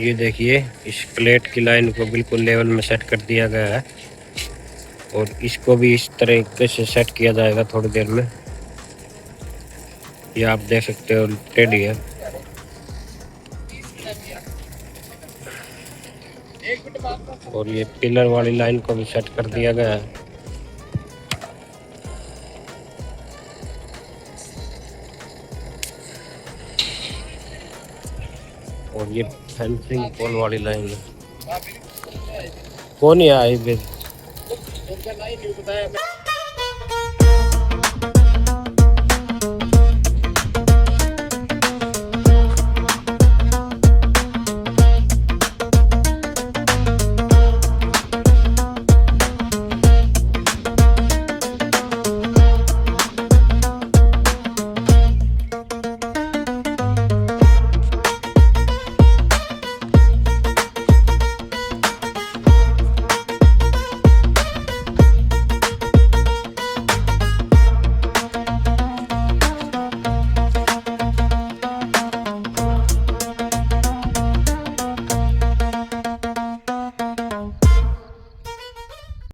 ये देखिए इस प्लेट की लाइन को बिल्कुल लेवल में सेट कर दिया गया है और इसको भी इस तरीके से सेट किया जाएगा थोड़ी देर में। ये आप देख सकते हो टेढ़ी है। और ये पिलर वाली लाइन को भी सेट कर दिया गया है। और ये फेंसिंग पोल वाली लाइन है। कौन है आई